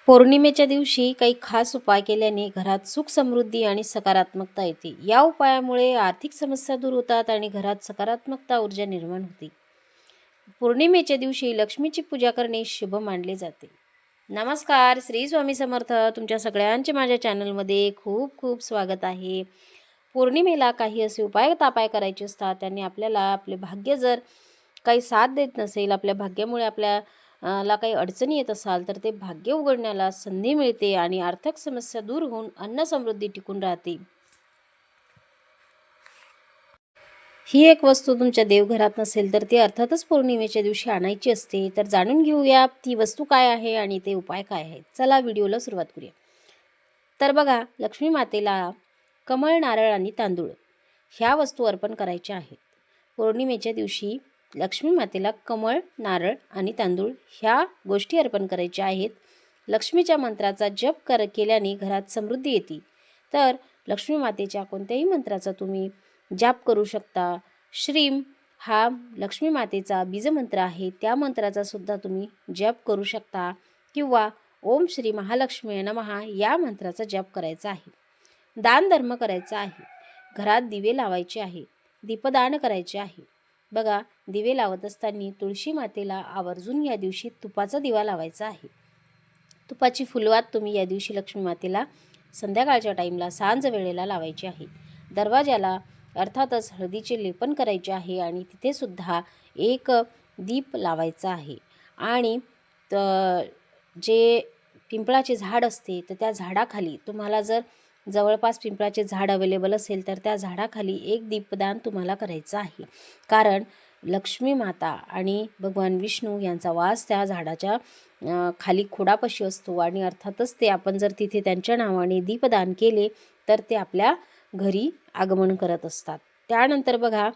पौर्णिमेच्या दिवशी काही खास उपाय केल्याने घरात सुख समृद्धी आणि सकारात्मकता येते. या उपायामुळे आर्थिक समस्या दूर होतात आणि घरात सकारात्मकता ऊर्जा निर्माण होते. पौर्णिमेच्या दिवशी लक्ष्मीची पूजा करणे शुभ मानले जाते. नमस्कार, श्री स्वामी समर्थ. तुमच्या सगळ्यांचे माझ्या चॅनलमध्ये खूप खूप स्वागत आहे. पौर्णिमेला काही असे उपाय तापाय करायचे असतात, त्यांनी आपल्याला आपले भाग्य जर काही साथ देत नसेल, आपल्या भाग्यामुळे ला काही अडचणी येत असाल तर ते भाग्य उघडण्याला संधी मिळते आणि आर्थिक समस्या दूर होऊन अन्न समृद्धी टिकून राहते. ही एक वस्तू तुमच्या देवघरात नसेल तर ती अर्थातच पौर्णिमेच्या दिवशी आणायची असते. तर जाणून घेऊया ती वस्तू काय आहे आणि ते उपाय काय आहेत. चला व्हिडिओला सुरुवात करूया. तर बघा, लक्ष्मी मातेला कमळ, नारळ आणि तांदूळ ह्या वस्तू अर्पण करायच्या आहेत. पौर्णिमेच्या दिवशी लक्ष्मी मातेला कमळ, नारळ आणि तांदूळ ह्या गोष्टी अर्पण करायच्या आहेत. लक्ष्मीच्या मंत्राचा जप केल्याने घरात समृद्धी येते. तर लक्ष्मी मातेच्या कोणत्याही मंत्राचा तुम्ही जाप करू शकता. श्रीम हा लक्ष्मी मातेचा बीजमंत्र आहे, त्या मंत्राचा सुद्धा तुम्ही जप करू शकता किंवा ओम श्री महालक्ष्मी नमः या मंत्राचा जप करायचा आहे. दान धर्म करायचा आहे. घरात दिवे लावायचे आहे, दीपदान करायचे आहे. बघा, दिवे लावत असताना तुळशी मातेला आवर्जून या दिवशी तुपाचा दिवा लावायचा आहे. तुपाची फुलवात तुम्ही या दिवशी लक्ष्मी मातेला संध्याकाळच्या टाईमला सांज वेळेला लावायची आहे. दरवाजाला अर्थातच हळदीचे लेपन करायचे आहे आणि तिथे सुद्धा एक दीप लावायचा आहे. आणि जे पिंपळाचे झाड असते तर त्या झाडाखाली तुम्हाला जर जवळपास पिंपळाचे झाड अवेलेबल असेल तर त्या झाडाखाली एक दीपदान तुम्हाला करायचं आहे. कारण लक्ष्मी माता आणि भगवान विष्णू यांचा वास त्या झाडाच्या खाली खोडापाशी असतो आणि अर्थातच ते आपण जर तिथे त्यांच्या नावाने दीपदान केले तर ते आपल्या घरी आगमन करत असतात. त्यानंतर बघा,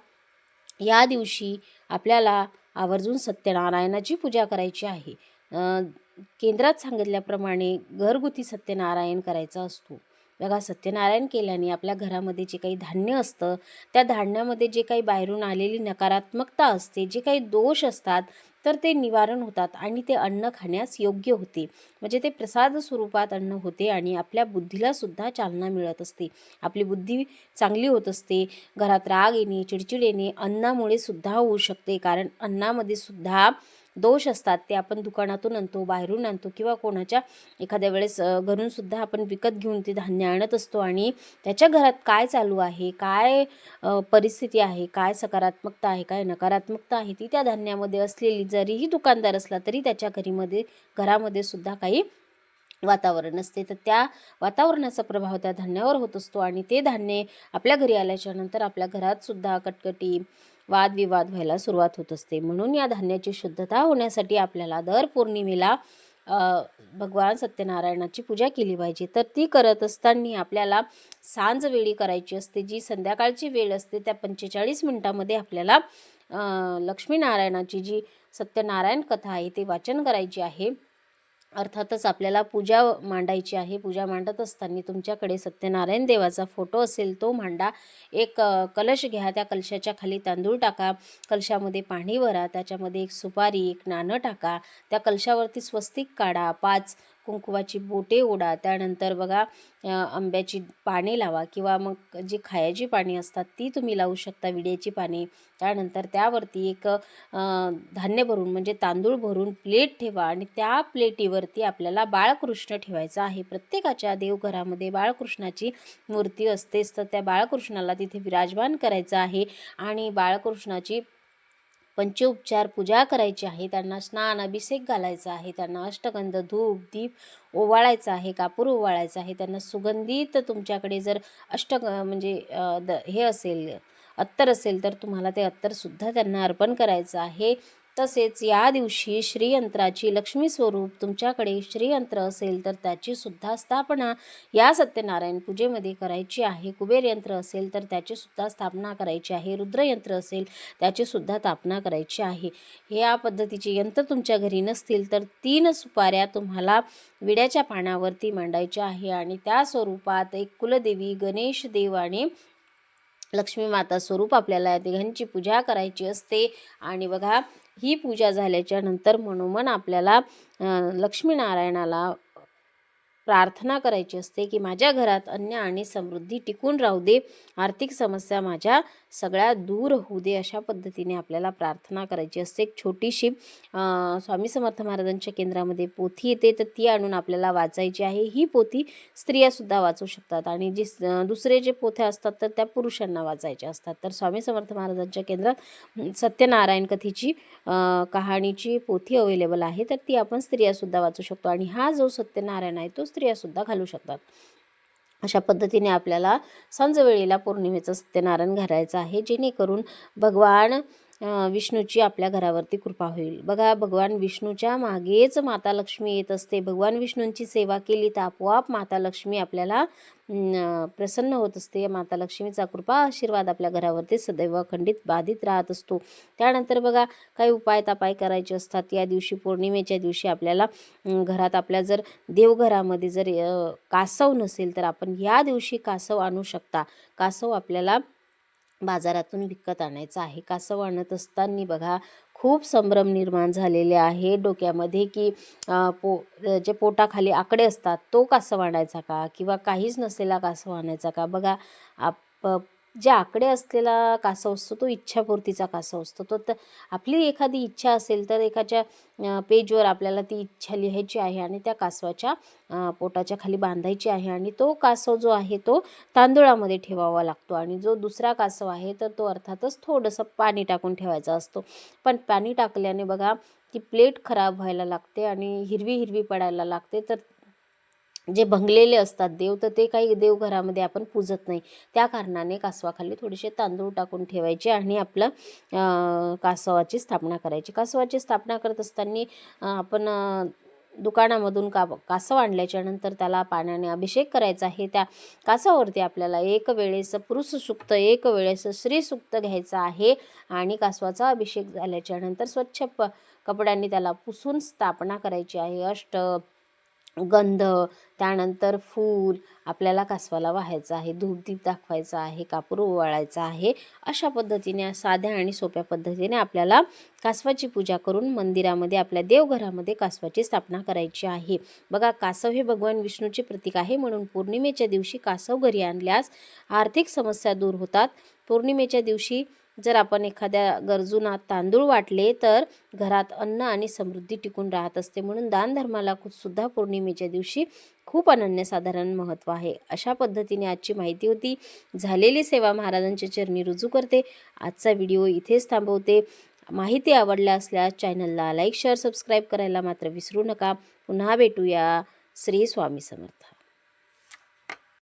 या दिवशी आपल्याला आवर्जून सत्यनारायणाची पूजा करायची आहे. केंद्रात सांगितल्याप्रमाणे घरगुती सत्यनारायण करायचा असतो. बघा, सत्यनारायण केल्याने आपल्या घरामध्ये जे काही धान्य असतं त्या धान्यामध्ये जे काही बाहेरून आलेली नकारात्मकता असते, जे काही दोष असतात तर ते निवारण होतात आणि ते अन्न खाण्यास योग्य होते. म्हणजे ते प्रसाद स्वरूपात अन्न होते आणि आपल्या बुद्धीला सुद्धा चालना मिळत असते. आपली बुद्धी चांगली होत असते. घरात राग येणे, चिडचिड येणे अन्नामुळे सुद्धा होऊ शकते. कारण अन्नामध्ये सुद्धा दोष असतात. ते आपण दुकानातून आणतो, बाहेरून आणतो किंवा कोणाच्या एखाद्या वेळेस घरून सुद्धा आपण विकत घेऊन ते धान्य आणत असतो आणि त्याच्या घरात काय चालू आहे, काय परिस्थिती आहे, काय सकारात्मकता आहे, काय नकारात्मकता आहे, ती त्या धान्यामध्ये असलेली जरीही दुकानदार असला तरी त्याच्या घरामध्ये सुद्धा काही वातावरण असते. तर त्या वातावरणाचा प्रभाव त्या धान्यावर होत असतो आणि ते धान्य आपल्या घरी आल्याच्या नंतर आपल्या घरात सुद्धा कटकटी, वादविवाद व्हायला सुरुवात होत असते. म्हणून या धान्याची शुद्धता होण्यासाठी आपल्याला दर पौर्णिमेला भगवान सत्यनारायणाची पूजा केली पाहिजे. तर ती करत असताना आपल्याला सांजवेळी करायची असते. जी संध्याकाळची वेळ असते त्या 45 मिनिटामध्ये आपल्याला लक्ष्मीनारायणाची जी सत्यनारायण कथा आहे ते वाचन करायची आहे. अर्थातच आपल्याला पूजा मांडायची आहे. पूजा मांडत असताना तुमच्याकडे सत्यनारायण देवाचा फोटो असेल तो मांडा. एक कलश घ्या, त्या कलशाच्या खाली तांदूळ टाका, कलशामध्ये पाणी भरा, त्याच्यामध्ये एक सुपारी, एक नाणं टाका, त्या कलशावरती स्वस्तिक काढा, 5 कुंकवाची बोटे ओढा. त्यानंतर बघा, आंब्याची पाने लावा किंवा मग जी खायची पाने असतात ती तुम्ही लावू शकता, विड्याची पाने. त्यानंतर त्यावरती एक धान्य भरून म्हणजे तांदूळ भरून प्लेट ठेवा आणि त्या प्लेटीवरती आपल्याला बाळकृष्ण ठेवायचा आहे. प्रत्येकाच्या देवघरामध्ये बाळकृष्णाची मूर्ती असतेच, तर त्या बाळकृष्णाला तिथे विराजमान करायचं आहे आणि बाळकृष्णाची पंचोपचार पूजा करायची आहे. त्यांना स्नान अभिषेक घालायचा आहे, त्यांना अष्टगंध, धूप, दीप ओवाळायचा आहे, कापूर ओवाळायचा आहे. त्यांना सुगंधित तुमच्याकडे जर म्हणजे हे असेल, अत्तर असेल तर तुम्हाला ते अत्तरसुद्धा त्यांना अर्पण करायचं आहे. तसेच या दिवशी श्रीयंत्राची, लक्ष्मी स्वरूप तुमच्याकडे श्रीयंत्र असेल तर त्याची सुद्धा स्थापना या सत्यनारायण पूजेमध्ये करायची आहे. कुबेर यंत्र असेल तर त्याची सुद्धा स्थापना करायची आहे. रुद्रयंत्र असेल त्याची सुद्धा स्थापना करायची आहे. या पद्धतीचे यंत्र तुमच्या घरी नसतील तर 3 सुपाऱ्या तुम्हाला विड्याच्या पानावरती मांडायच्या आहे आणि त्या स्वरूपात एक कुलदेवी, गणेश देव आणि लक्ष्मी माता स्वरूप आपल्याला या तिघांची पूजा करायची असते. आणि बघा, ही पूजा झाल्याच्या नंतर मनोमन आपल्याला लक्ष्मीनारायणाला प्रार्थना करायची असते की माझ्या घरात अन्न आणि समृद्धी टिकून राहू दे, आर्थिक समस्या माझ्या सगळ्या दूर होऊ दे, अशा पद्धतीने आपल्याला प्रार्थना करायची असते. एक छोटीशी स्वामी समर्थ महाराजांच्या केंद्रामध्ये पोथी येते, तर ती आणून आपल्याला वाचायची आहे. ही पोथी स्त्रियासुद्धा वाचू शकतात आणि दुसरे जे पोथ्या असतात तर त्या पुरुषांना वाचायच्या असतात. तर स्वामी समर्थ महाराजांच्या केंद्रात सत्यनारायण कथेची कहाणीची पोथी अवेलेबल आहे, तर ती आपण स्त्रियासुद्धा वाचू शकतो आणि हा जो सत्यनारायण आहे तो स्त्रियासुद्धा घालू शकतात. अशा पद्धतीने आपल्याला संजवेळेला पौर्णिमेचं सत्यनारायण घालायचं आहे, जेणेकरून भगवान विष्णूची आपल्या घरावरती कृपा होईल. बघा, भगवान विष्णूच्या मागेच माता लक्ष्मी येत असते. भगवान विष्णूंची सेवा केली तर आपोआप माता लक्ष्मी आपल्याला प्रसन्न होत असते. माता लक्ष्मीचा कृपा आशीर्वाद आपल्या घरावरती सदैव अखंडित बाधित राहत असतो. त्यानंतर बघा, काही उपाय तापाय करायचे असतात. या दिवशी पौर्णिमेच्या दिवशी आपल्याला घरात आपल्या जर देवघरामध्ये जर कासव नसेल तर आपण या दिवशी कासव आणू शकता. कासव आपल्याला बाजारातून विकत आणायचं आहे. कासव आणत असताना बघा, खूप संभ्रम निर्माण झालेले आहे डोक्यामध्ये की जे पोटाखाली आकडे असतात तो कासव आणायचा का, किंवा काहीच नसलेला कासव आणायचा का. बघा, जे आकडे असलेला कासव असतो तो इच्छापूर्तीचा कासव असतो. तो तर आपली एखादी इच्छा असेल तर एखाद्या पेजवर आपल्याला ती इच्छा लिहायची आहे आणि त्या कासवाच्या पोटाच्या खाली बांधायची आहे आणि तो कासव जो आहे तो तांदूळामध्ये ठेवावा लागतो आणि जो दुसरा कासव आहे तर तो अर्थातच थोडंसं पाणी टाकून ठेवायचा असतो. पण पाणी टाकल्याने बघा ती प्लेट खराब व्हायला लागते आणि हिरवी हिरवी पडायला लागते. तर जे भंगलेले असतात देव, तर ते काही देवघरामध्ये आपण पूजत नाही. त्या कारणाने कासवाखाली थोडेसे तांदूळ टाकून ठेवायचे आणि आपलं कासवाची स्थापना करायची. कासवाची स्थापना करत असताना आपण दुकानामधून कासव आणल्याच्या नंतर त्याला पाण्याने अभिषेक करायचा आहे. त्या कासवावरती आपल्याला एक वेळेस पुरुष सूक्त, एक वेळेस श्री सूक्त घ्यायचं आहे आणि कासवाचा अभिषेक झाल्याच्या नंतर स्वच्छ कपड्यांनी त्याला पुसून स्थापना करायची आहे. गंध, त्यानंतर फूल आपल्याला कासवाला वाहायचं आहे, धूपदीप दाखवायचा आहे, कापूर ओवाळायचा आहे. अशा पद्धतीने साध्या आणि सोप्या पद्धतीने आपल्याला कासवाची पूजा करून मंदिरामध्ये आपल्या देवघरामध्ये कासवाची स्थापना करायची आहे. बघा, कासव हे भगवान विष्णूचे प्रतीक आहे, म्हणून पौर्णिमेच्या दिवशी कासव घरी आणल्यास आर्थिक समस्या दूर होतात. पौर्णिमेच्या दिवशी जर आपण एखाद्या गरजूंना तांदूळ वाटले तर घरात अन्न आणि समृद्धी टिकून राहत असते. म्हणून दानधर्माला सुद्धा पौर्णिमेच्या दिवशी खूप अनन्यसाधारण महत्त्व आहे. अशा पद्धतीने आजची माहिती होती. झालेली सेवा महाराजांच्या चरणी रुजू करते. आजचा व्हिडिओ इथेच थांबवते. माहिती आवडल्या असल्यास चॅनलला लाईक, शेअर, सबस्क्राईब करायला मात्र विसरू नका. पुन्हा भेटूया. श्री स्वामी समर्थ.